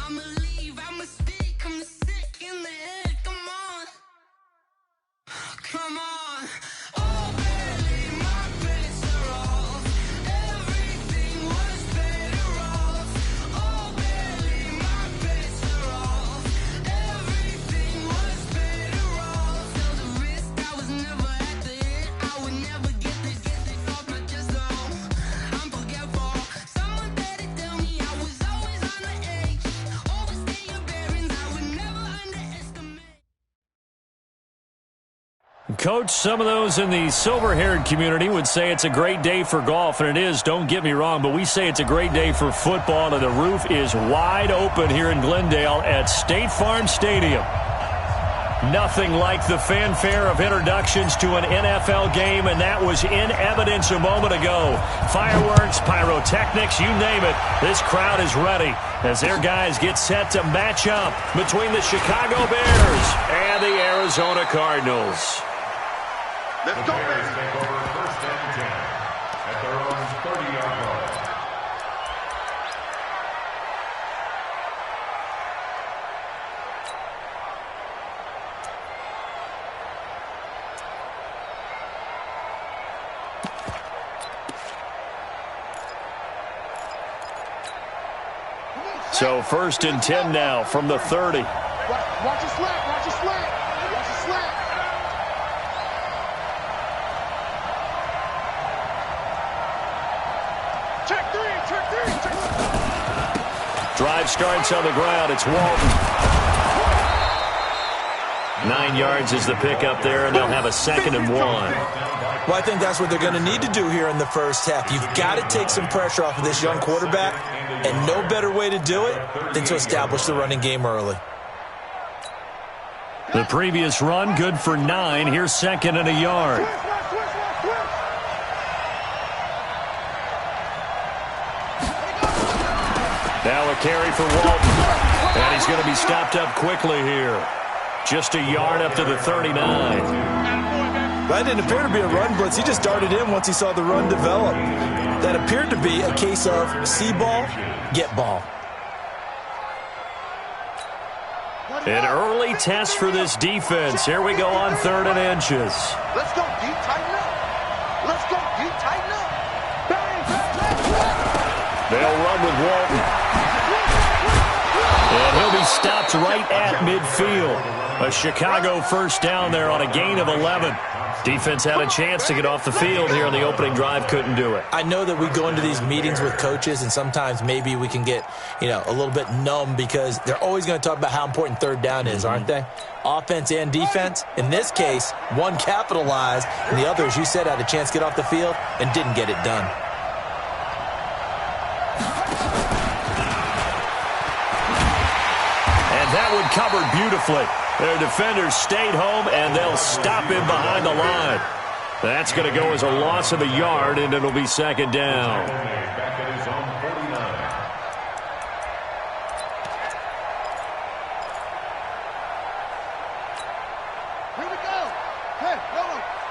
I'ma leave, I'ma speak, I'm sick in the head. Come on. Come on. Oh, barely, my bets are off. Everything was better off. Oh, barely, my bets are off. Everything was better off. Felt the risk, I was never at the hit. I would never get this off my chest, though. I'm forgetful. Someone better tell me I was always on the edge. Overstay your bearings, I would never underestimate. Coach, some of those in the silver-haired community would say it's a great day for golf, and it is, don't get me wrong, but we say it's a great day for football, and the roof is wide open here in Glendale at State Farm Stadium. Nothing like the fanfare of introductions to an NFL game, and that was in evidence a moment ago. Fireworks, pyrotechnics, you name it. This crowd is ready as their guys get set to match up between the Chicago Bears and the Arizona Cardinals. Let's go, Bears. Take over first and 10 at their own 30-yard line. So first and 10 now from the 30. Watch your slant, watch your slant, watch your slant. Check three. Drive starts on the ground. It's Walton. 9 yards is the pickup there, and they'll have a 2nd and 1. Well, I think that's what they're going to need to do here in the first half. You've got to take some pressure off of this young quarterback, and no better way to do it than to establish the running game early. The previous run, good for 9. Here's 2nd and a yard. Now a carry for Walton. And he's going to be stopped up quickly here. Just a yard up to the 39. That didn't appear to be a run blitz. He just darted in once he saw the run develop. That appeared to be a case of see ball, get ball. An early test for this defense. Here we go on 3rd and inches. Let's go deep, tighten up. Let's go deep, tighten up. They'll run with Walton. And he'll be stopped right at midfield. A Chicago first down there on a gain of 11. Defense had a chance to get off the field here on the opening drive, couldn't do it. I know that we go into these meetings with coaches, and sometimes maybe we can get, a little bit numb because they're always going to talk about how important 3rd down is, aren't they? Offense and defense. In this case, one capitalized, and the other, as you said, had a chance to get off the field and didn't get it done. And that one covered beautifully. Their defenders stayed home, and they'll stop him behind the line. That's going to go as a loss of a yard, and it'll be 2nd down. Back at his own 49. Here we go. Hey,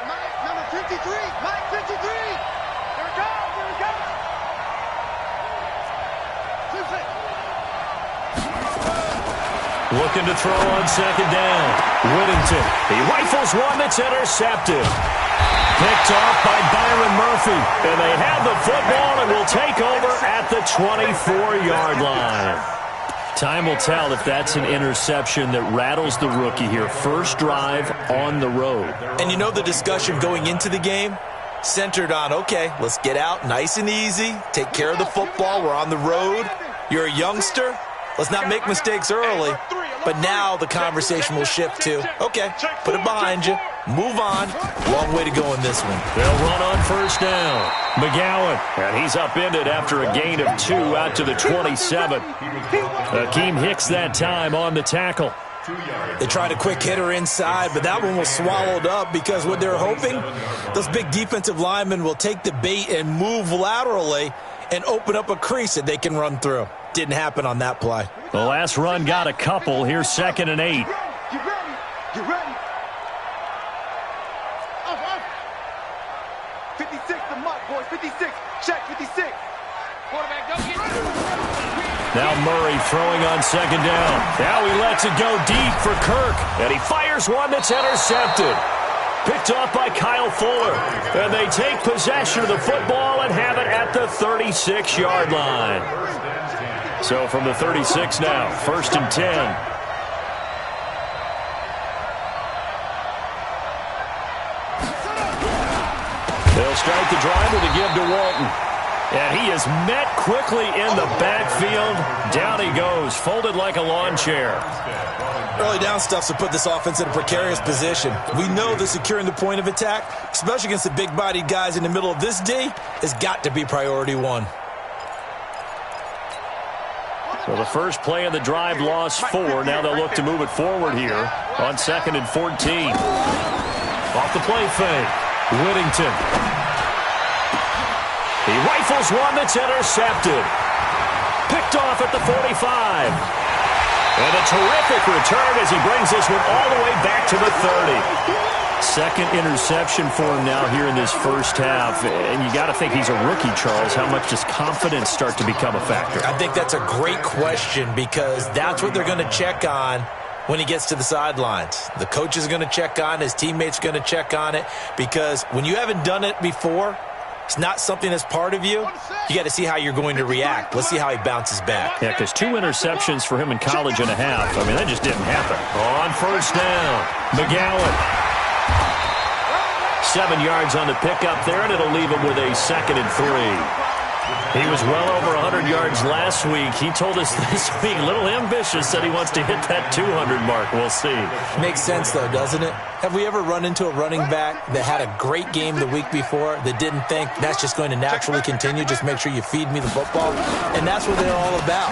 Mike, number 53. Mike, 53. Here it goes. Looking to throw on 2nd down. Whittington. He rifles one that's intercepted. Picked off by Byron Murphy. And they have the football and will take over at the 24-yard line. Time will tell if that's an interception that rattles the rookie here. First drive on the road. And the discussion going into the game centered on, okay, let's get out nice and easy, take care of the football, we're on the road, you're a youngster, let's not make mistakes early. But now the conversation will shift to, okay, put it behind you, move on. Long way to go in this one. They'll run on 1st down. McGowan, and he's upended after a gain of 2 out to the 27. Akeem Hicks that time on the tackle. They tried a quick hitter inside, but that one was swallowed up because what they're hoping, those big defensive linemen will take the bait and move laterally and open up a crease that they can run through. Didn't happen on that play. The last run got a couple. Here's 2nd and 8. Get ready. Get ready. Up. 56, the muck, boys. 56. Check, 56. Quarterback, go get it. Now Murray throwing on second down. Now he lets it go deep for Kirk. And he fires one that's intercepted. Picked off by Kyle Fuller. And they take possession of the football and have it at the 36-yard line. So from the 36 now, 1st and 10. They'll start the drive with a give to Walton. And he is met quickly in the backfield. Down he goes, folded like a lawn chair. Early down stuffs will put this offense in a precarious position. We know that securing the point of attack, especially against the big-bodied guys in the middle of this D, has got to be priority one. So the first play of the drive lost 4. Now they'll look to move it forward here on 2nd and 14. Off the play fake. Whittington. He rifles one that's intercepted. Picked off at the 45. And a terrific return as he brings this one all the way back to the 30. Second interception for him now here in this first half. And you got to think he's a rookie, Charles. How much does confidence start to become a factor? I think that's a great question because that's what they're going to check on when he gets to the sidelines. The coach is going to check on it. His teammates are going to check on it because when you haven't done it before, it's not something that's part of you. You got to see how you're going to react. Let's see how he bounces back. Yeah, because 2 interceptions for him in college and a half. I mean, that just didn't happen. On first down, McGowan. 7 yards on the pickup there, and it'll leave him with a 2nd and 3. He was well over 100 yards last week. He told us this week, a little ambitious, said he wants to hit that 200 mark. We'll see. Makes sense, though, doesn't it? Have we ever run into a running back that had a great game the week before that didn't think that's just going to naturally continue? Just make sure you feed me the football. And that's what they're all about.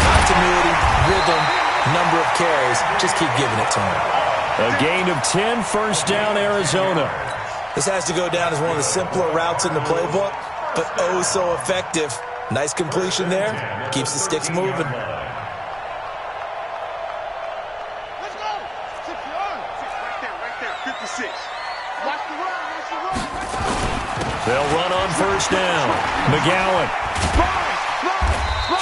Continuity, rhythm, number of carries. Just keep giving it to him. A gain of 10, first down, Arizona. This has to go down as one of the simpler routes in the playbook, but oh so effective. Nice completion there. Keeps the sticks moving. Let's go. 6 yards. Right there. 56. Watch the run. They'll run on first down. McGowan.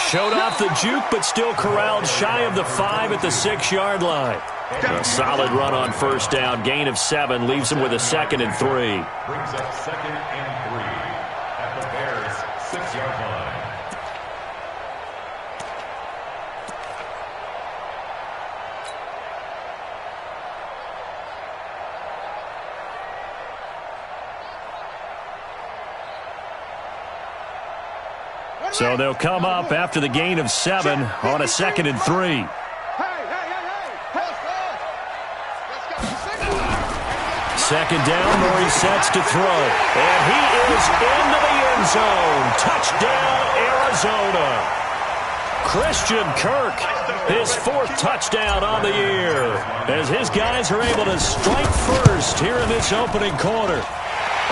Showed off the juke, but still corralled shy of the 5 at the 6-yard line. A solid run on first down. Gain of 7 leaves him with a 2nd and 3. Brings up 2nd and 3 at the Bears' 6-yard line. So they'll come up after the gain of 7 on a 2nd and 3. Second down, Murray sets to throw. And he is into the end zone. Touchdown, Arizona. Christian Kirk, his 4th touchdown on the year. As his guys are able to strike first here in this opening quarter.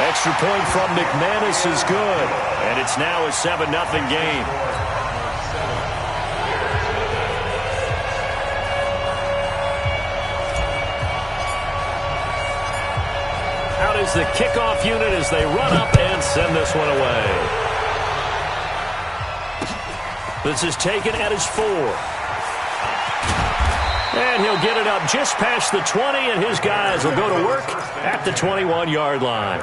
Extra point from McManus is good. And it's now a 7-0 game. Out is the kickoff unit as they run up and send this one away. This is taken at his 4. And he'll get it up just past the 20, and his guys will go to work at the 21-yard line.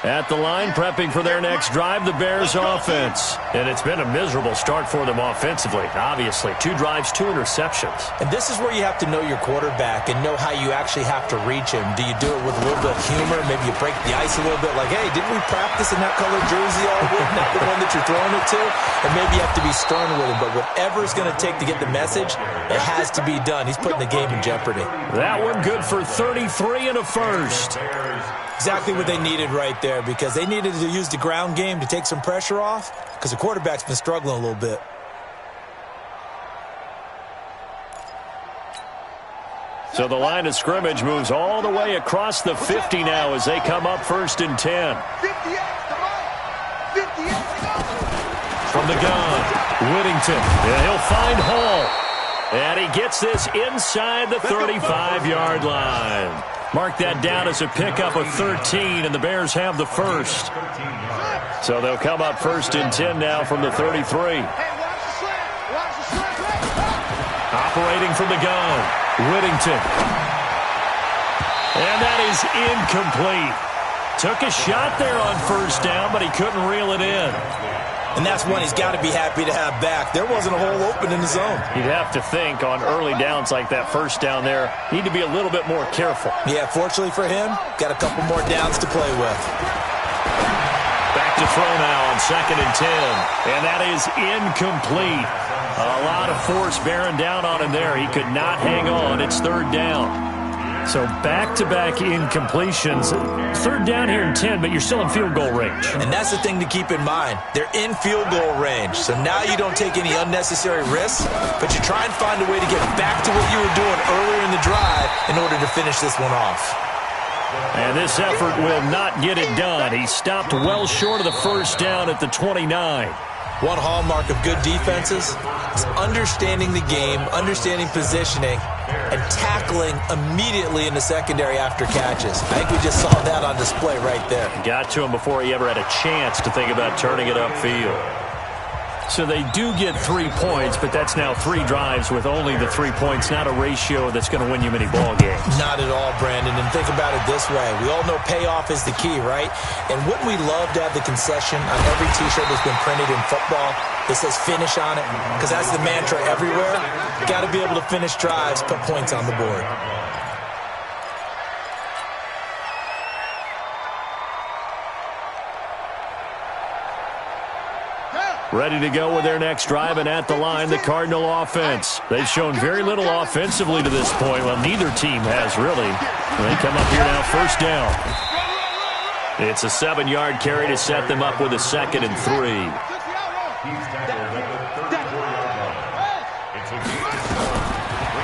At the line, prepping for their next drive, the Bears offense. And it's been a miserable start for them offensively, obviously. 2 drives, 2 interceptions. And this is where you have to know your quarterback and know how you actually have to reach him. Do you do it with a little bit of humor? Maybe you break the ice a little bit like, hey, didn't we practice in that color jersey all week? Not the one that you're throwing it to? And maybe you have to be stern with him. But whatever it's going to take to get the message, it has to be done. He's putting the game in jeopardy. That one good for 33 and a first. Exactly what they needed right there because they needed to use the ground game to take some pressure off because the quarterback's been struggling a little bit. So the line of scrimmage moves all the way across the 50 now as they come up 1st and 10. 58, come on. 58, go. From the gun, Whittington. And he'll find Hall. And he gets this inside the 35-yard line. Mark that down as a pickup of 13, and the Bears have the first. So they'll come up 1st and 10 now from the 33. Operating from the gun, Whittington. And that is incomplete. Took a shot there on 1st down, but he couldn't reel it in. And that's one he's got to be happy to have back. There wasn't a hole open in the zone. You'd have to think on early downs like that 1st down there, need to be a little bit more careful. Yeah, fortunately for him, got a couple more downs to play with. Back to throw now on 2nd and 10. And that is incomplete. A lot of force bearing down on him there. He could not hang on. It's 3rd down. So back-to-back incompletions. 3rd down here in 10, but you're still in field goal range. And that's the thing to keep in mind. They're in field goal range. So now you don't take any unnecessary risks, but you try and find a way to get back to what you were doing earlier in the drive in order to finish this one off. And this effort will not get it done. He stopped well short of the 1st down at the 29. One hallmark of good defenses is understanding the game, understanding positioning, and tackling immediately in the secondary after catches. I think we just saw that on display right there. Got to him before he ever had a chance to think about turning it upfield. So they do get 3 points, but that's now 3 drives with only the 3 points, not a ratio that's going to win you many ball games. Not at all, Brandon. And think about it this way. We all know payoff is the key, right? And wouldn't we love to have the concession on every T-shirt that's been printed in football that says finish on it? Because that's the mantra everywhere. Got to be able to finish drives, put points on the board. Ready to go with their next drive, and at the line, the Cardinal offense. They've shown very little offensively to this point. Well, neither team has, really. They come up here now, 1st down. It's a 7-yard carry to set them up with a 2nd and 3.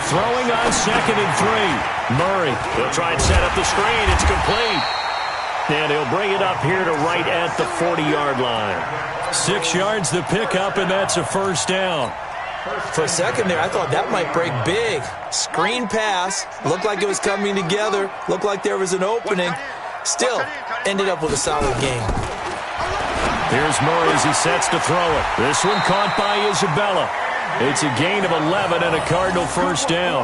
Throwing on 2nd and 3. Murray, he'll try and set up the screen. It's complete. And he'll bring it up here to right at the 40-yard line. 6 yards the pickup, and that's a 1st down. For a second there, I thought that might break big. Screen pass. Looked like it was coming together. Looked like there was an opening. Still, ended up with a solid game. Here's Murray as he sets to throw it. This one caught by Isabella. It's a gain of 11 and a Cardinal 1st down.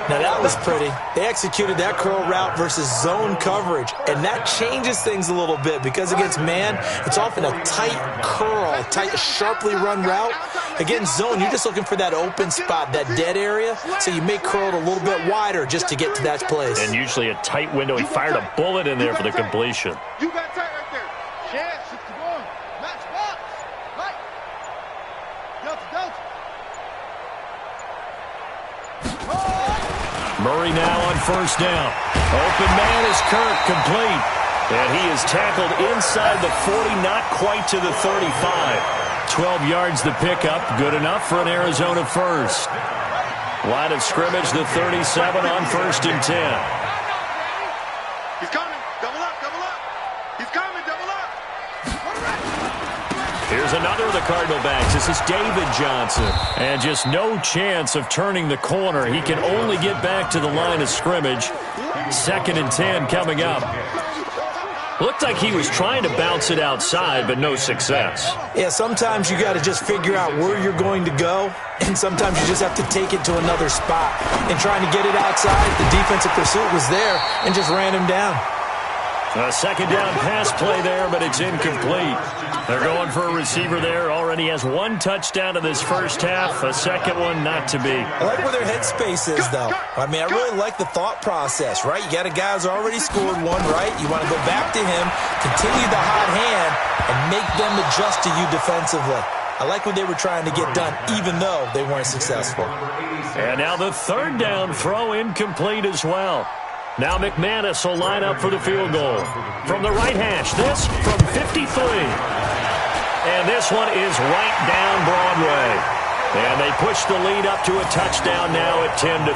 Now that was pretty. They executed that curl route versus zone coverage, and that changes things a little bit because against man, it's often a tight curl, a tight, sharply run route. Against zone, you're just looking for that open spot, that dead area, so you may curl it a little bit wider just to get to that place. And usually a tight window. He fired a bullet in there for the completion. You got tight right there. Chance, 61. Match box. Right. Delta. Murray now on 1st down. Open man is Kirk, complete. And he is tackled inside the 40, not quite to the 35. 12 yards the pickup, good enough for an Arizona 1st. Line of scrimmage, the 37 on 1st and 10. He's coming. Double up. He's coming. Double up. Here's another of the Cardinal backs. This is David Johnson. And just no chance of turning the corner. He can only get back to the line of scrimmage. 2nd and 10 coming up. Looked like he was trying to bounce it outside, but no success. Yeah, sometimes you got to just figure out where you're going to go, and sometimes you just have to take it to another spot. And trying to get it outside, the defensive pursuit was there and just ran him down. A 2nd down pass play there, but it's incomplete. They're going for a receiver there. Already has 1 touchdown in this 1st half. A 2nd one not to be. I like where their headspace is, though. I mean, I really like the thought process, right? You got a guy who's already scored 1, right? You want to go back to him, continue the hot hand, and make them adjust to you defensively. I like what they were trying to get done, even though they weren't successful. And now the 3rd down throw incomplete as well. Now McManus will line up for the field goal. From the right hash, this from 53. And this one is right down Broadway. And they push the lead up to a touchdown now at 10-3.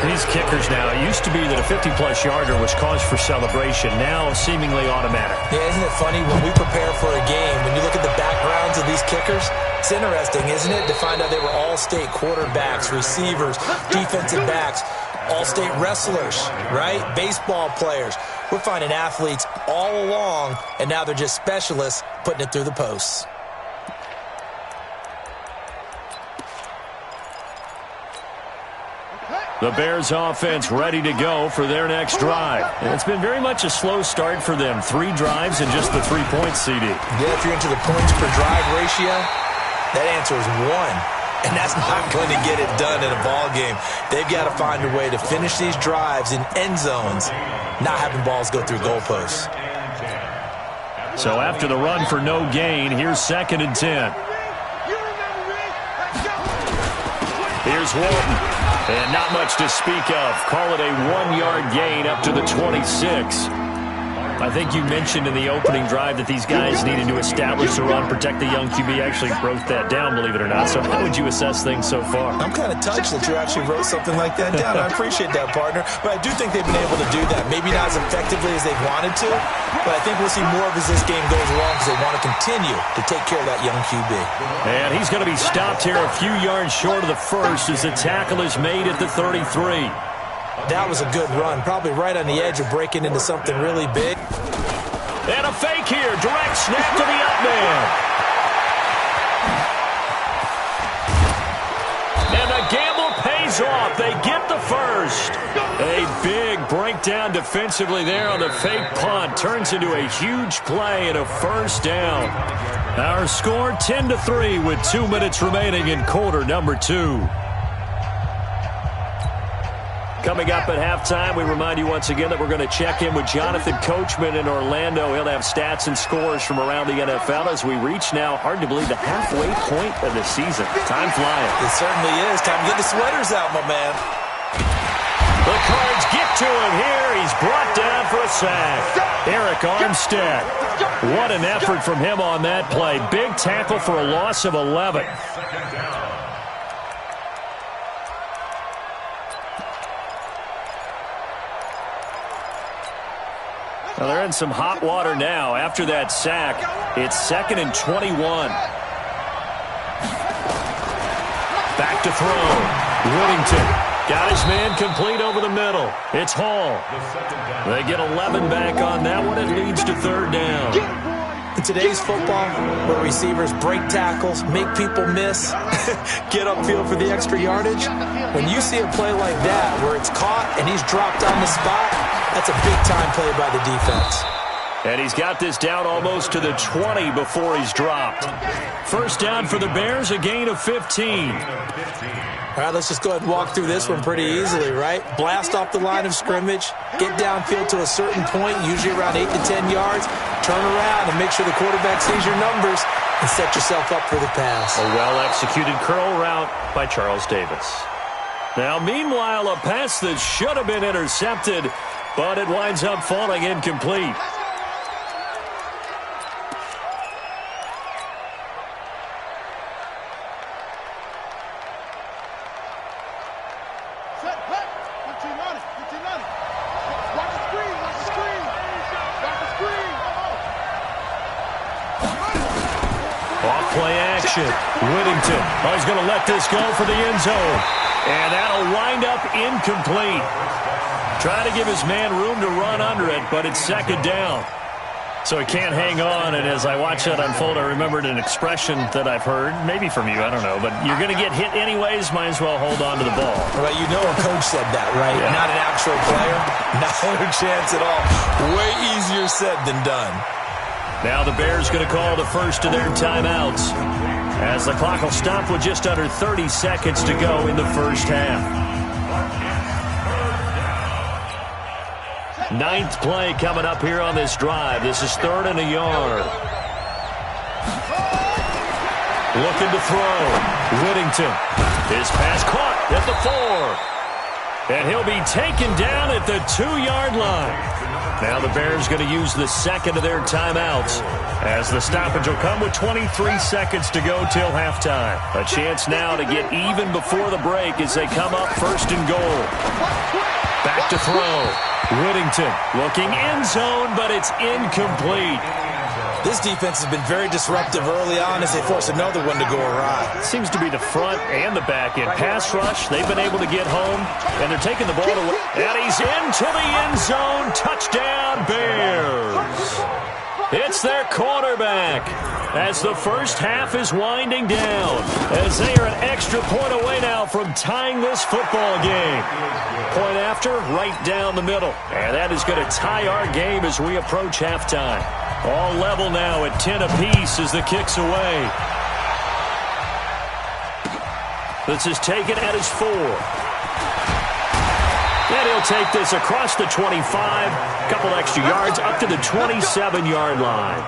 These kickers now, it used to be that a 50-plus yarder was cause for celebration. Now seemingly automatic. Yeah, isn't it funny when we prepare for a game, when you look at the backgrounds of these kickers, it's interesting, isn't it, to find out they were all-state quarterbacks, receivers, defensive backs. all-state wrestlers, right? Baseball players. We're finding athletes all along, and now they're just specialists putting it through the posts. The Bears offense ready to go for their next drive. And it's been very much a slow start for them. 3 drives and just the 3 points, CD. Yeah, if you're into the points per drive ratio, that answer is 1. And that's not going to get it done in a ball game. They've got to find a way to finish these drives in end zones, not having balls go through goalposts. So after the run for no gain, here's 2nd and 10. Here's Walton. And not much to speak of. Call it a 1-yard gain up to the 26. I think you mentioned in the opening drive that these guys needed to establish the run, protect the young QB. Actually wrote that down, believe it or not. So how would you assess things so far? I'm kind of touched that you actually wrote something like that down. I appreciate that, partner. But I do think they've been able to do that. Maybe not as effectively as they wanted to, but I think we'll see more of as this game goes along because they want to continue to take care of that young QB. And he's going to be stopped here a few yards short of the first as the tackle is made at the 33. That was a good run, probably right on the edge of breaking into something really big. And a fake here, direct snap to the up man. And the gamble pays off. They get the first. A big breakdown defensively there on the fake punt. Turns into a huge play and a first down. Our score 10-3 with 2 minutes remaining in quarter number 2. Coming up at halftime, we remind you once again that we're going to check in with Jonathan Coachman in Orlando. He'll have stats and scores from around the NFL as we reach now, hard to believe, the halfway point of the season. Time flying. It certainly is. Time to get the sweaters out, my man. The Cards get to him here. He's brought down for a sack. Eric Armstead. What an effort from him on that play. Big tackle for a loss of 11. Well, they're in some hot water now. After that sack, it's 2nd and 21. Back to throw. Whittington got his man complete over the middle. It's Hall. They get 11 back on that one. It leads to 3rd down. In today's football, where receivers break tackles, make people miss, get upfield for the extra yardage, when you see a play like that where it's caught and he's dropped on the spot, that's a big-time play by the defense. And he's got this down almost to the 20 before he's dropped. First down for the Bears, a gain of 15. All right, let's just go ahead and walk through this one pretty easily, right? Blast off the line of scrimmage, get downfield to a certain point, usually around 8 to 10 yards, turn around and make sure the quarterback sees your numbers and set yourself up for the pass. A well-executed curl route by Charles Davis. Now, meanwhile, a pass that should have been intercepted, but it winds up falling incomplete. Off-play action. Whittington. Oh, he's going to let this go for the end zone. And that'll wind up incomplete. Trying to give his man room to run under it, but it's 2nd down. So he can't hang on, and as I watch that unfold, I remembered an expression that I've heard, maybe from you, I don't know, but you're going to get hit anyways, might as well hold on to the ball. Well, you know a coach said that, right? Yeah. Not an actual player. Not a chance at all. Way easier said than done. Now the Bears going to call the first of their timeouts as the clock will stop with just under 30 seconds to go in the first half. 9th play coming up here on this drive. This is 3rd and a yard. Looking to throw. Whittington. His pass caught at the 4. And he'll be taken down at the 2-yard line. Now the Bears going to use the 2nd of their timeouts as the stoppage will come with 23 seconds to go till halftime. A chance now to get even before the break as they come up 1st and goal. Back to throw. Whittington looking end zone, but it's incomplete. This defense has been very disruptive early on as they force another one to go awry. Seems to be the front and the back end. Pass rush, they've been able to get home, and they're taking the ball away. And he's into the end zone. Touchdown, Bears. It's their quarterback as the first half is winding down, as they are an extra point away now from tying this football game. Point after, right down the middle. And that is going to tie our game as we approach halftime. All level now at 10 apiece as the kick's away. This is taken at his 4. And he'll take this across the 25, a couple extra yards up to the 27-yard line.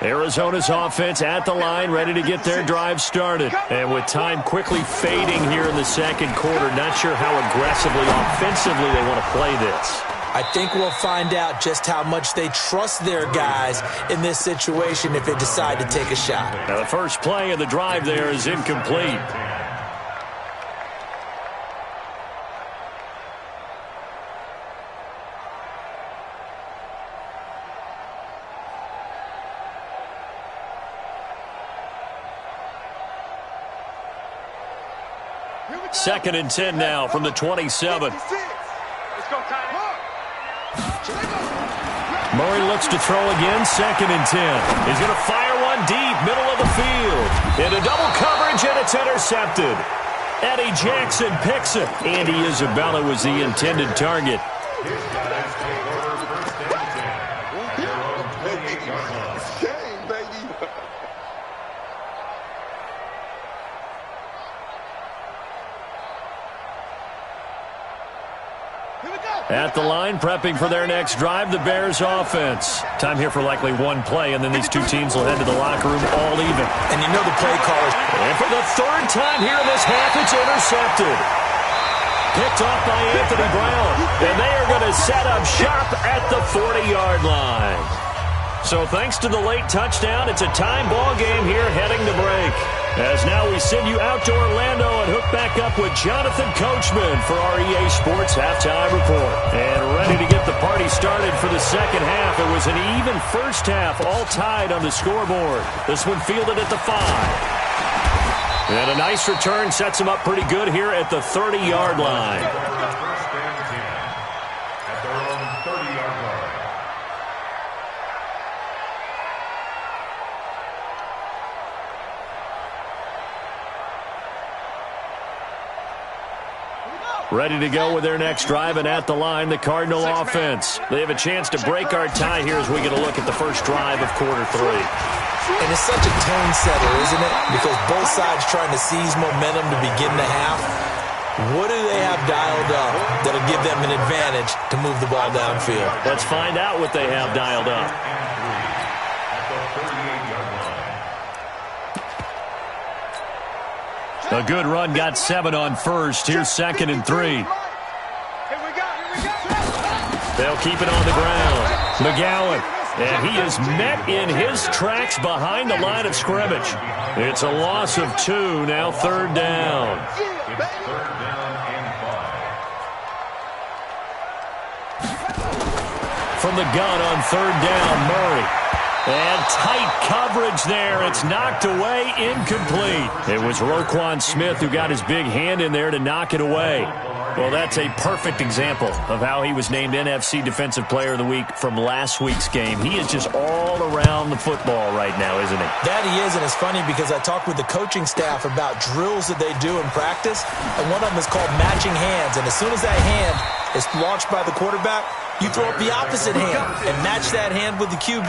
Arizona's offense at the line, ready to get their drive started. And with time quickly fading here in the second quarter, not sure how aggressively, offensively they want to play this. I think we'll find out just how much they trust their guys in this situation if they decide to take a shot. Now the first play of the drive there is incomplete. Second and 10 now from the 27. Murray looks to throw again, second and 10. He's going to fire one deep, middle of the field. Into double coverage, and it's intercepted. Eddie Jackson picks it. Andy Isabella was the intended target. At the line, prepping for their next drive, the Bears offense. Time here for likely one play, and then these two teams will head to the locker room all even. And you know the play callers. And for the third time here in this half, it's intercepted. Picked off by Anthony Brown. And they are going to set up shop at the 40-yard line. So thanks to the late touchdown, it's a time ball game here heading to break. As now we send you out to Orlando and hook back up with Jonathan Coachman for our EA Sports Halftime Report. And ready to get the party started for the second half. It was an even first half, all tied on the scoreboard. This one fielded at the 5. And a nice return sets him up pretty good here at the 30-yard line. First and 10 at their own 30-yard line. Ready to go with their next drive, and at the line, the Cardinal offense. They have a chance to break our tie here as we get a look at the first drive of quarter 3. And it's such a tone setter, isn't it? Because both sides trying to seize momentum to begin the half. What do they have dialed up that'll give them an advantage to move the ball downfield? Let's find out what they have dialed up. A good run, got 7 on first. Here's second and 3. They'll keep it on the ground. McGowan, and he is met in his tracks behind the line of scrimmage. It's a loss of 2, now third down. From the gun on third down, Murray. And tight coverage there. It's knocked away, incomplete. It was Roquan Smith who got his big hand in there to knock it away. Well, that's a perfect example of how he was named NFC Defensive Player of the Week from last week's game. He is just all around the football right now, isn't he? That he is, and it's funny because I talked with the coaching staff about drills that they do in practice, and one of them is called matching hands. And as soon as that hand is launched by the quarterback, you throw up the opposite hand and match that hand with the QB,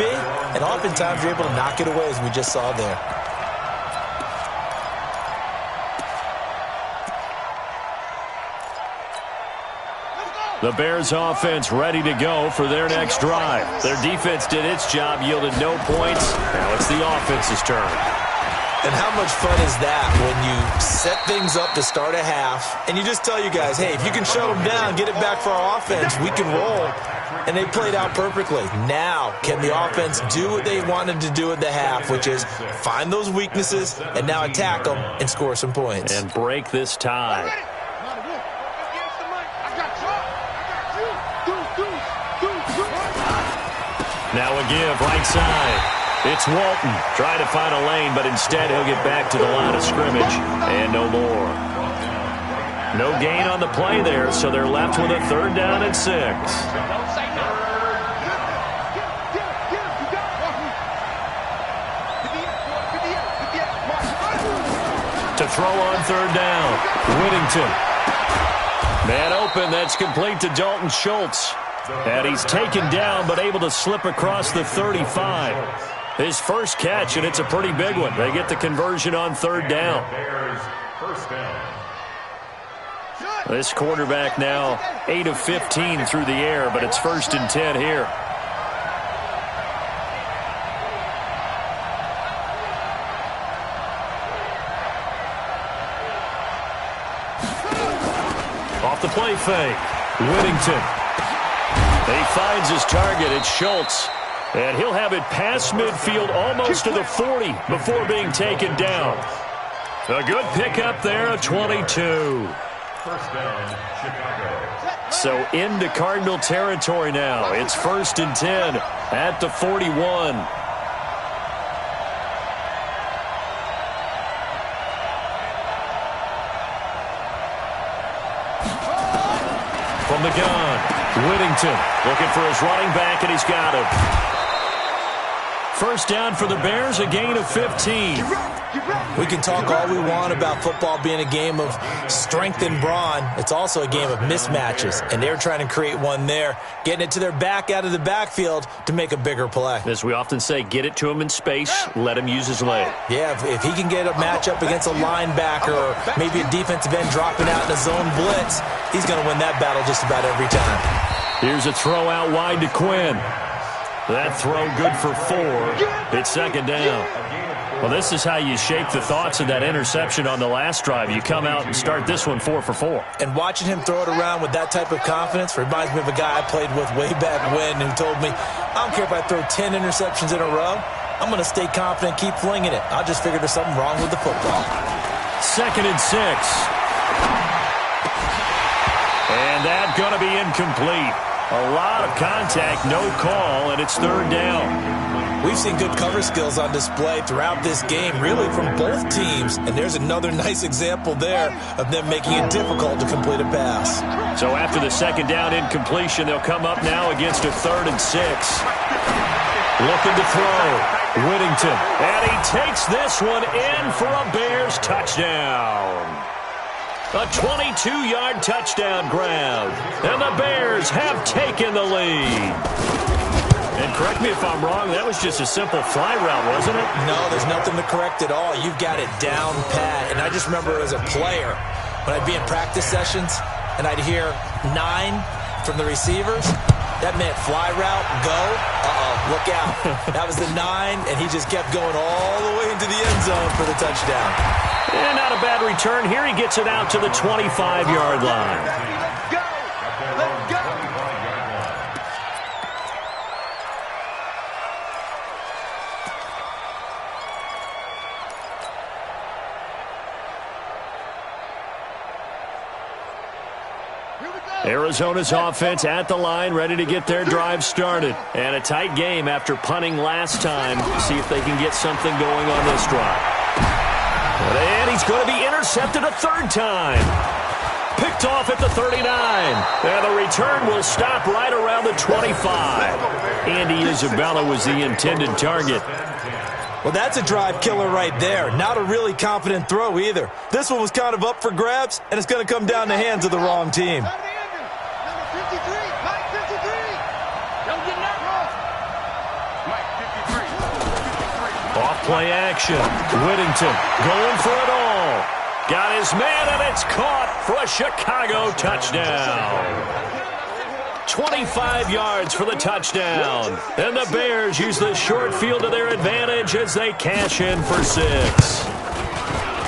and oftentimes you're able to knock it away, as we just saw there. The Bears offense ready to go for their next drive. Their defense did its job, yielded no points. Now it's the offense's turn. And how much fun is that when you set things up to start a half, and you just tell you guys, hey, if you can shut them down, get it back for our offense, we can roll. And they played out perfectly. Now, can the offense do what they wanted to do at the half, which is find those weaknesses and now attack them and score some points. And break this tie. Now a give right side. It's Walton trying to find a lane, but instead he'll get back to the line of scrimmage and no more. No gain on the play there, so they're left with a 3rd down and 6. To throw on 3rd down, Whittington. Man open, that's complete to Dalton Schultz. And he's taken down, but able to slip across the 35. His first catch, and it's a pretty big one. They get the conversion on 3rd down. This quarterback now 8 of 15 through the air, but it's 1st and 10 here. Off the play fake, Whittington. He finds his target. It's Schultz. And he'll have it past midfield almost to the 40 before being taken down. A good pickup there, a 22. First down, Chicago. So into Cardinal territory now. It's 1st and 10 at the 41. From the gun, Whittington looking for his running back, and he's got him. First down for the Bears, a gain of 15. We can talk all we want about football being a game of strength and brawn. It's also a game of mismatches, and they're trying to create one there, getting it to their back out of the backfield to make a bigger play. As we often say, get it to him in space, let him use his leg. Yeah, if he can get a matchup against a linebacker or maybe a defensive end dropping out in a zone blitz, he's going to win that battle just about every time. Here's a throw out wide to Quinn. That throw good for 4. It's 2nd down. Well, this is how you shape the thoughts of that interception on the last drive. You come out and start this one 4 for 4. And watching him throw it around with that type of confidence reminds me of a guy I played with way back when who told me, I don't care if I throw 10 interceptions in a row. I'm going to stay confident, keep flinging it. I just figured there's something wrong with the football. 2nd and 6. And that's going to be incomplete. A lot of contact, no call, and it's 3rd down. We've seen good cover skills on display throughout this game, really from both teams. And there's another nice example there of them making it difficult to complete a pass. So after the 2nd down incompletion, they'll come up now against a 3rd and 6. Looking to throw, Whittington. And he takes this one in for a Bears touchdown. A 22-yard touchdown grab. And the Bears have taken the lead. And correct me if I'm wrong, that was just a simple fly route, wasn't it? No, there's nothing to correct at all. You've got it down pat. And I just remember as a player, when I'd be in practice sessions, and I'd hear 9 from the receivers, that meant fly route, go, look out. That was the 9, and he just kept going all the way into the end zone for the touchdown. And not a bad return. Here he gets it out to the 25-yard line. Let's go! Let's go! Arizona's offense at the line, ready to get their drive started. And a tight game after punting last time. See if they can get something going on this drive. And he's going to be intercepted a 3rd time. Picked off at the 39. And the return will stop right around the 25. Andy Isabella was the intended target. Well, that's a drive killer right there. Not a really confident throw either. This one was kind of up for grabs, and it's going to come down the hands of the wrong team. Off play action. Whittington going for it all. Got his man, and it's caught for a Chicago touchdown. 25 yards for the touchdown. And the Bears use the short field to their advantage as they cash in for 6.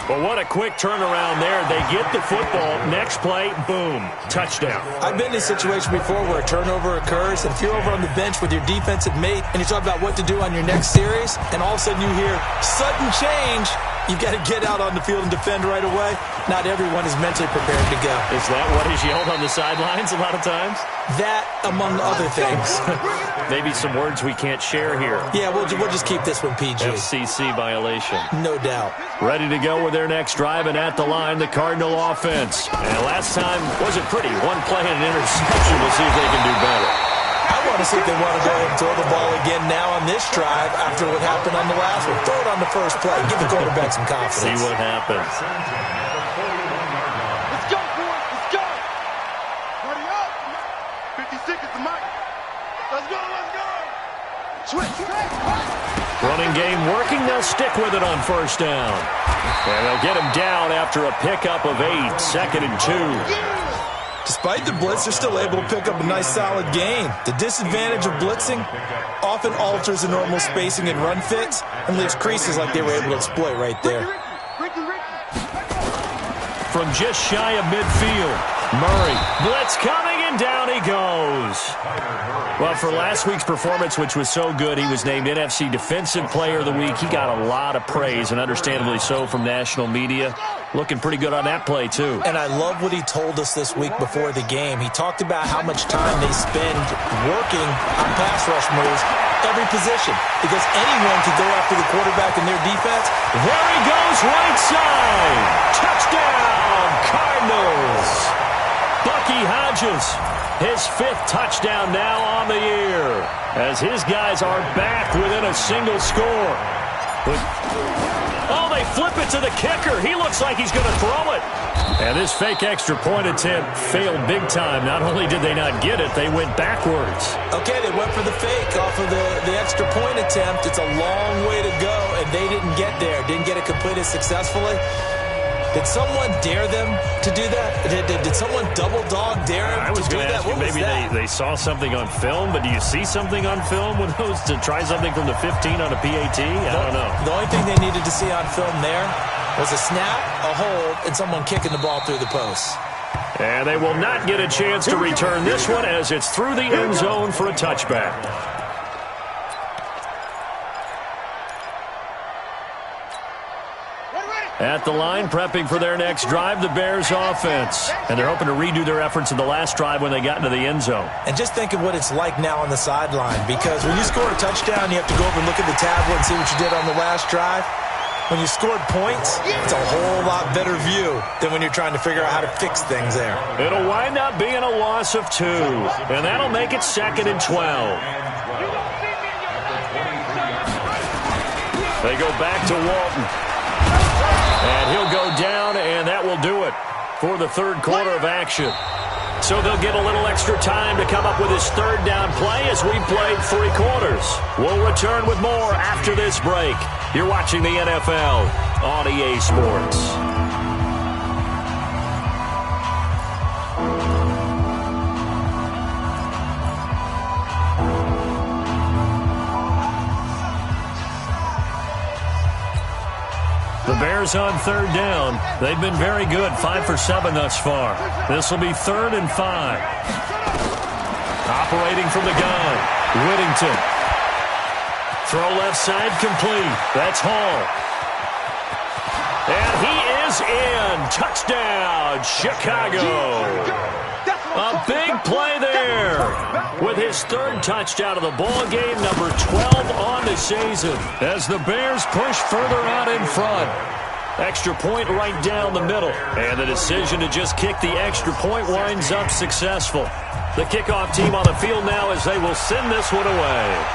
Well, what a quick turnaround there. They get the football. Next play, boom, touchdown. I've been in a situation before where a turnover occurs, and if you're over on the bench with your defensive mate and you talk about what to do on your next series, and all of a sudden you hear sudden change, you've got to get out on the field and defend right away. Not everyone is mentally prepared to go. Is that what is yelled on the sidelines a lot of times? That, among other things. Maybe some words we can't share here. Yeah, we'll just keep this one PG. FCC violation. No doubt. Ready to go with their next drive, and at the line, the Cardinal offense. And last time wasn't pretty. One play and an interception. We'll see if they can do better. I want to see if they want to go ahead and throw the ball again now on this drive after what happened on the last one. Throw it on the first play. Give the quarterback some confidence. See what happens. Let's go, boys. Let's go. Hurry up. 56 is the mic. Let's go. Let's go. Switch. Running game working. They'll stick with it on first down. And they'll get him down after a pickup of 8. 2nd and 2. Despite the blitz, they're still able to pick up a nice, solid gain. The disadvantage of blitzing often alters the normal spacing and run fits and leaves creases like they were able to exploit right there. From just shy of midfield, Murray. Blitz coming, and down he goes. Well, for last week's performance, which was so good, he was named NFC Defensive Player of the Week. He got a lot of praise, and understandably so, from national media. Looking pretty good on that play, too. And I love what he told us this week before the game. He talked about how much time they spend working on pass rush moves, every position, because anyone could go after the quarterback in their defense. There he goes, right side. Touchdown, Cardinals. Bucky Hodges, his 5th touchdown now on the year, as his guys are back within a single score. Oh, they flip it to the kicker. He looks like he's going to throw it. And this fake extra point attempt failed big time. Not only did they not get it, they went backwards. Okay, they went for the fake off of the extra point attempt. It's a long way to go, and they didn't get there. Didn't get it completed successfully. Did someone dare them to do that? Did someone double dog dare them to do that? I was going to ask you, maybe they saw something on film, but do you see something on film with those to try something from the 15 on a PAT? I don't know. The only thing they needed to see on film there was a snap, a hold, and someone kicking the ball through the posts. And they will not get a chance to return this one as it's through the end zone for a touchback. At the line, prepping for their next drive, the Bears offense. And they're hoping to redo their efforts in the last drive when they got into the end zone. And just think of what it's like now on the sideline, because when you score a touchdown, you have to go over and look at the tablet and see what you did on the last drive. When you scored points, it's a whole lot better view than when you're trying to figure out how to fix things there. It'll wind up being a loss of 2, and that'll make it 2nd and 12. They go back to Walton. And he'll go down, and that will do it for the 3rd quarter of action. So they'll get a little extra time to come up with his 3rd down play as we played 3 quarters. We'll return with more after this break. You're watching the NFL on EA Sports. The Bears on 3rd down. They've been very good, 5 for 7 thus far. This will be 3rd and 5. Operating from the gun, Whittington. Throw left side complete. That's Hall. And he is in. Touchdown, Chicago. A big play there with his 3rd touchdown of the ball game, number 12 on the season, as the Bears push further out in front. Extra point right down the middle, and the decision to just kick the extra point winds up successful. The kickoff team on the field now as they will send this one away.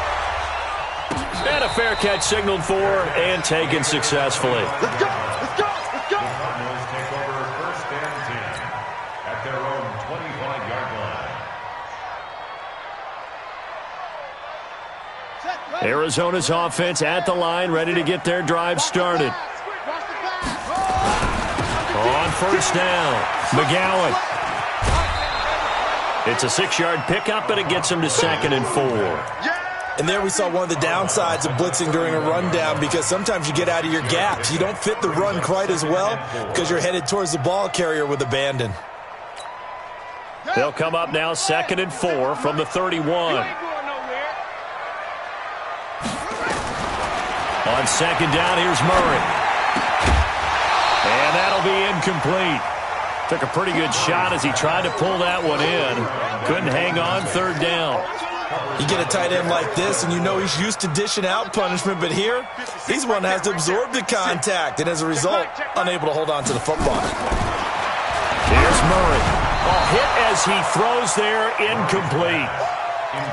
And a fair catch signaled for and taken successfully. Let's go. Let's go. Let's go. Cardinals take over 1st and 10 at their own 25-yard line. Arizona's offense at the line, ready to get their drive started. On 1st down, McGowan. It's a 6-yard pickup, and it gets him to 2nd and 4. And there we saw one of the downsides of blitzing during a rundown, because sometimes you get out of your gaps. You don't fit the run quite as well because you're headed towards the ball carrier with abandon. They'll come up now 2nd and 4 from the 31. On 2nd down, here's Murray. And that'll be incomplete. Took a pretty good shot as he tried to pull that one in. Couldn't hang on 3rd down. You get a tight end like this, and you know he's used to dishing out punishment, but here, he's one that has to absorb the contact, and as a result, unable to hold on to the football. Here's Murray. A hit as he throws there, incomplete.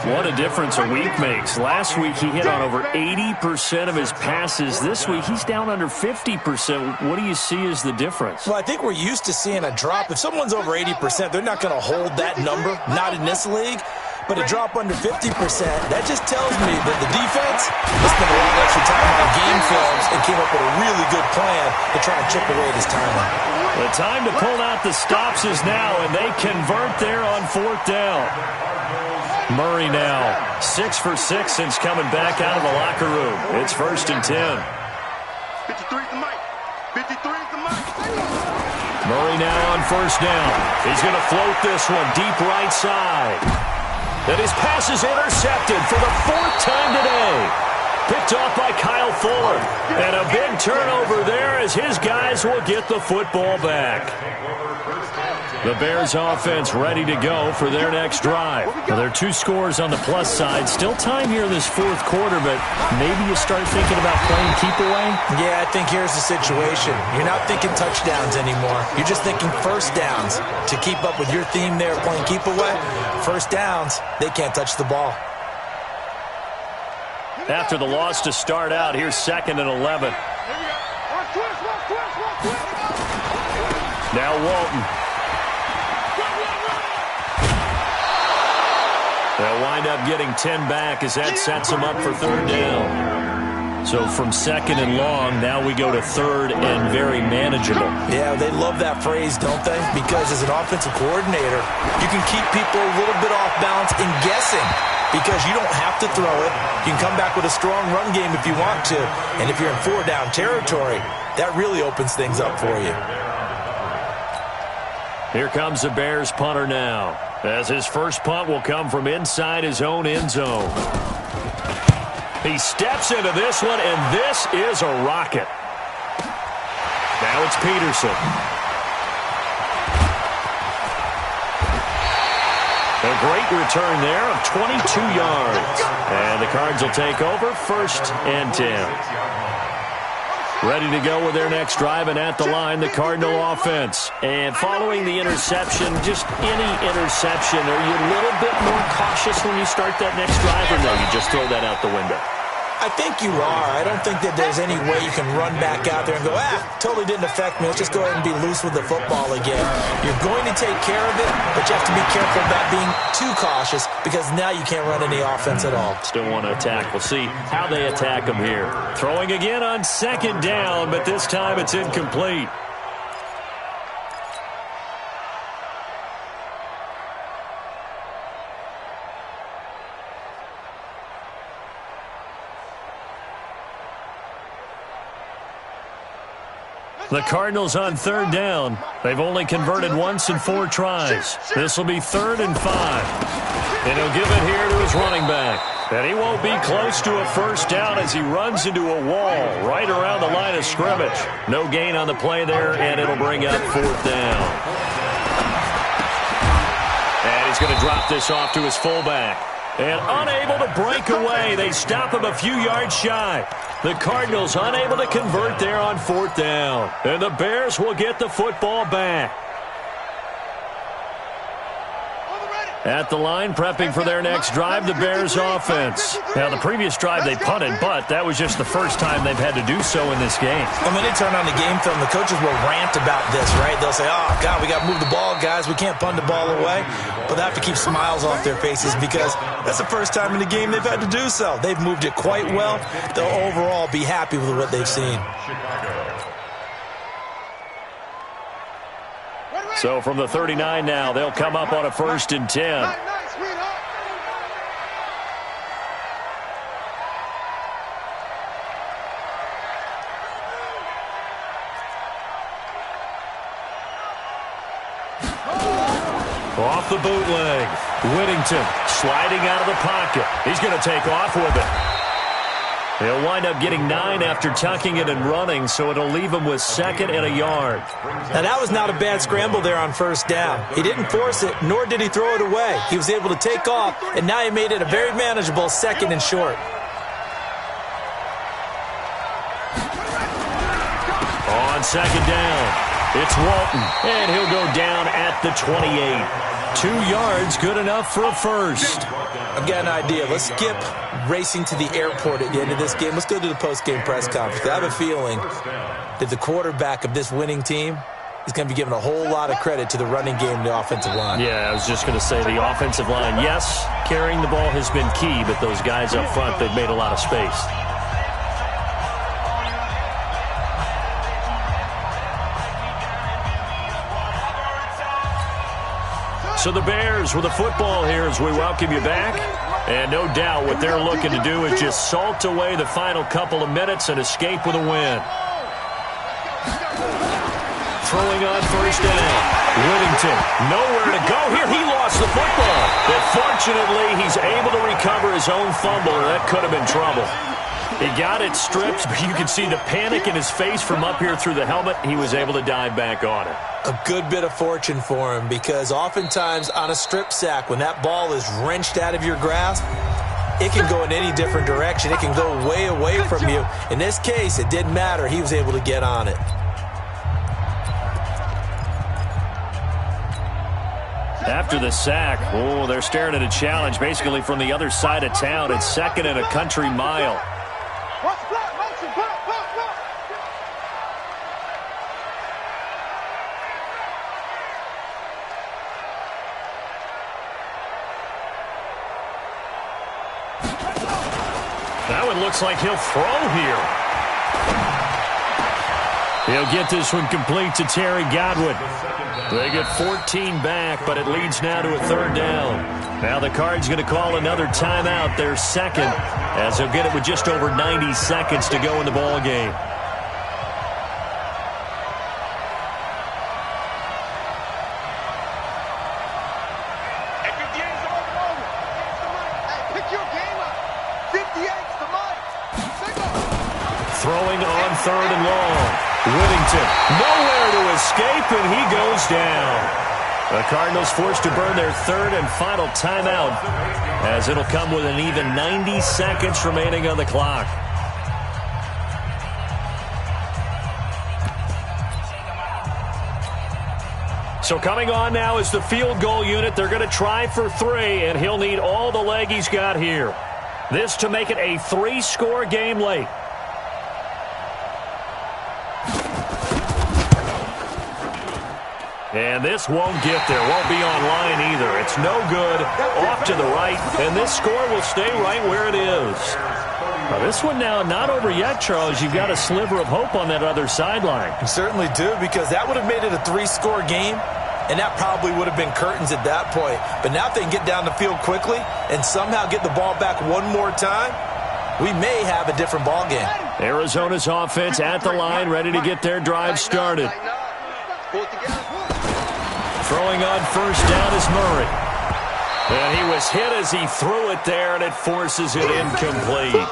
What a difference a week makes. Last week, he hit on over 80% of his passes. This week, he's down under 50%. What do you see as the difference? Well, I think we're used to seeing a drop. If someone's over 80%, they're not going to hold that number, not in this league. But a drop under 50%, that just tells me that the defense has spent a lot of extra time on game films and came up with a really good plan to try and chip away at his timing. The time to pull out the stops is now, and they convert there on 4th down. Murray now 6 for 6 since coming back out of the locker room. It's 1st and 10. 53's the mic. 53's the mic. Murray now on 1st down. He's going to float this one deep right side. And his pass is intercepted for the 4th time today. Picked off by Kyle Fuller. And a big turnover there as his guys will get the football back. The Bears offense ready to go for their next drive. Now, there are 2 scores on the plus side. Still time here in this 4th quarter, but maybe you start thinking about playing keep away? Yeah, I think here's the situation. You're not thinking touchdowns anymore. You're just thinking 1st downs. To keep up with your theme there, playing keep away, 1st downs, they can't touch the ball. After the loss to start out, here's 2nd and 11. Now Walton. They'll wind up getting 10 back as that sets them up for 3rd down. So from 2nd and long, now we go to 3rd and very manageable. Yeah, they love that phrase, don't they? Because as an offensive coordinator, you can keep people a little bit off balance and guessing because you don't have to throw it. You can come back with a strong run game if you want to. And if you're in 4-down territory, that really opens things up for you. Here comes the Bears punter now, as his first punt will come from inside his own end zone. He steps into this one, and this is a rocket. Now it's Peterson. A great return there of 22 yards. And the Cards will take over 1st and 10. Ready to go with their next drive, and at the line, the Cardinal offense. And following the interception, just any interception, are you a little bit more cautious when you start that next drive, or no, you just throw that out the window? I think you are. I don't think that there's any way you can run back out there and go, totally didn't affect me. Let's just go ahead and be loose with the football again. You're going to take care of it, but you have to be careful about being too cautious because now you can't run any offense at all. Still want to attack. We'll see how they attack them here. Throwing again on 2nd down, but this time it's incomplete. The Cardinals on 3rd down. They've only converted once in 4 tries. This will be 3rd and 5. And he'll give it here to his running back. And he won't be close to a 1st down as he runs into a wall right around the line of scrimmage. No gain on the play there, and it'll bring up 4th down. And he's going to drop this off to his fullback. And unable to break away. They stop him a few yards shy. The Cardinals unable to convert there on 4th down. And the Bears will get the football back. At the line, prepping for their next drive, the Bears offense. Now, the previous drive they punted, but that was just the first time they've had to do so in this game. And when they turn on the game film, the coaches will rant about this, right? They'll say, oh, God, we got to move the ball, guys. We can't punt the ball away. But they have to keep smiles off their faces because that's the first time in the game they've had to do so. They've moved it quite well. They'll overall be happy with what they've seen. So from the 39 now, they'll come up on a 1st and 10. Nice, sweetheart. Off the bootleg. Whittington sliding out of the pocket. He's going to take off with it. He'll wind up getting 9 after tucking it and running, so it'll leave him with 2nd and a yard. Now, that was not a bad scramble there on 1st down. He didn't force it, nor did he throw it away. He was able to take off, and now he made it a very manageable 2nd and short. On 2nd down, it's Walton, and he'll go down at the 28. 2 yards, good enough for a first. I've got an idea. Let's skip racing to the airport at the end of this game. Let's go to the post-game press conference. I have a feeling that the quarterback of this winning team is going to be given a whole lot of credit to the running game and the offensive line. Yeah, I was just going to say the offensive line. Yes, carrying the ball has been key, but those guys up front, they've made a lot of space. So the Bears with the football here as we welcome you back. And no doubt what they're looking to do is just salt away the final couple of minutes and escape with a win. Throwing on 1st down. Whittington, nowhere to go here. He lost the football. But fortunately, he's able to recover his own fumble, or that could have been trouble. He got it stripped, but you can see the panic in his face from up here through the helmet. He was able to dive back on it. A good bit of fortune for him, because oftentimes on a strip sack, when that ball is wrenched out of your grasp, it can go in any different direction. It can go way away from you. In this case, it didn't matter. He was able to get on it. After the sack, they're staring at a challenge basically from the other side of town. It's 2nd and a country mile. That one looks like he'll throw here. He'll get this one complete to Terry Godwin. They get 14 back, but it leads now to a 3rd down. Now the Cards going to call another timeout, their 2nd, as they'll get it with just over 90 seconds to go in the ball game. Throwing on 3rd and long. Whittington, nowhere to escape, and he goes down. The Cardinals forced to burn their 3rd and final timeout, as it'll come with an even 90 seconds remaining on the clock. So coming on now is the field goal unit. They're going to try for 3, and he'll need all the leg he's got here. This to make it a 3-score game late. And this won't get there. Won't be online either. It's no good. Off to the right. And this score will stay right where it is. Now this one now not over yet, Charles. You've got a sliver of hope on that other sideline. You certainly do, because that would have made it a 3-score game, and that probably would have been curtains at that point. But now if they can get down the field quickly and somehow get the ball back one more time, we may have a different ball game. Arizona's offense at the line, ready to get their drive started. Throwing on 1st down is Murray. And he was hit as he threw it there, and it forces it incomplete.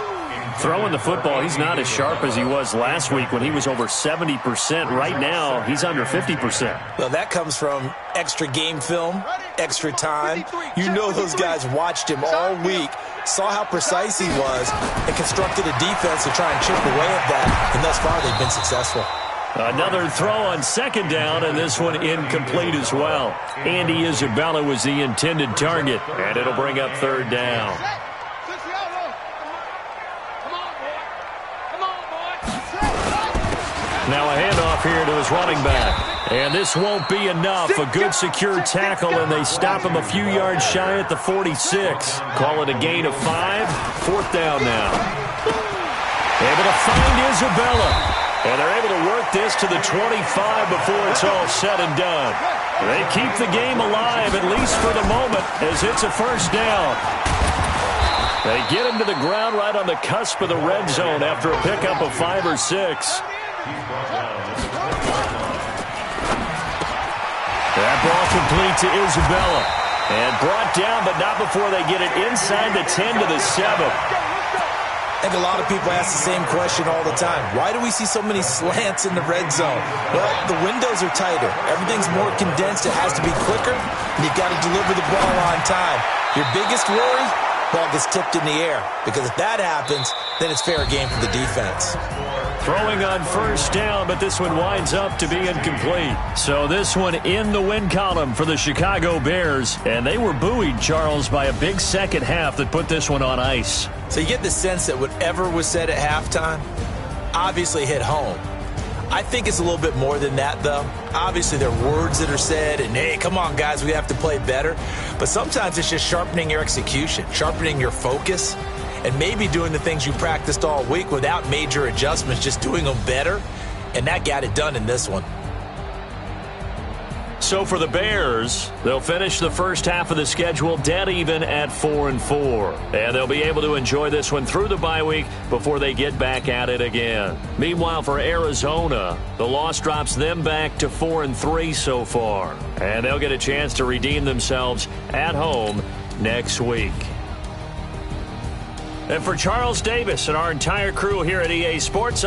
Throwing the football, he's not as sharp as he was last week when he was over 70%. Right now, he's under 50%. Well, that comes from extra game film, extra time. You know those guys watched him all week, saw how precise he was, and constructed a defense to try and chip away at that. And thus far, they've been successful. Another throw on 2nd down, and this one incomplete as well. Andy Isabella was the intended target, and it'll bring up 3rd down. Now a handoff here to his running back. And this won't be enough. A good secure tackle, and they stop him a few yards shy at the 46. Call it a gain of 5. 4th down now. Able to find Isabella. And they're able to work this to the 25 before it's all said and done. They keep the game alive, at least for the moment, as it's a first down. They get him to the ground right on the cusp of the red zone after a pickup of 5 or 6. That ball complete to Isabella. And brought down, but not before they get it inside the 10 to the 7. I think a lot of people ask the same question all the time. Why do we see so many slants in the red zone? Well, the windows are tighter. Everything's more condensed. It has to be quicker, and you've got to deliver the ball on time. Your biggest worry? Ball gets tipped in the air. Because if that happens, then it's fair game for the defense. Throwing on first down, but this one winds up to be incomplete. So this one in the win column for the Chicago Bears. And they were buoyed, Charles, by a big second half that put this one on ice. So you get the sense that whatever was said at halftime obviously hit home. I think it's a little bit more than that, though. Obviously, there are words that are said, and, hey, come on, guys, we have to play better. But sometimes it's just sharpening your execution, sharpening your focus, and maybe doing the things you practiced all week without major adjustments, just doing them better. And that got it done in this one. So for the Bears, they'll finish the first half of the schedule dead even at 4-4. And they'll be able to enjoy this one through the bye week before they get back at it again. Meanwhile, for Arizona, the loss drops them back to 4-3 so far. And they'll get a chance to redeem themselves at home next week. And for Charles Davis and our entire crew here at EA Sports,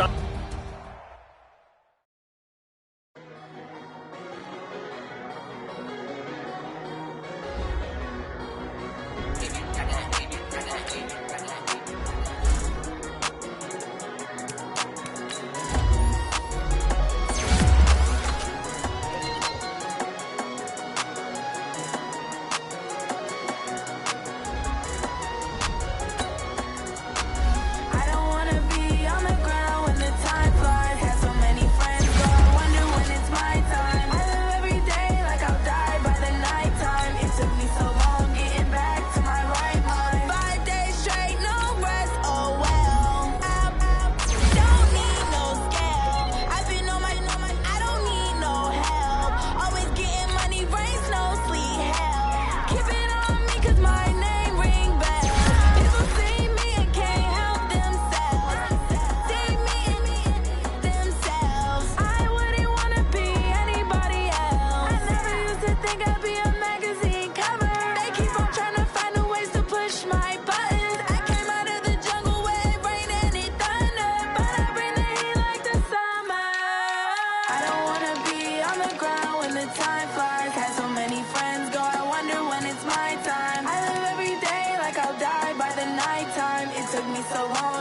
took me so long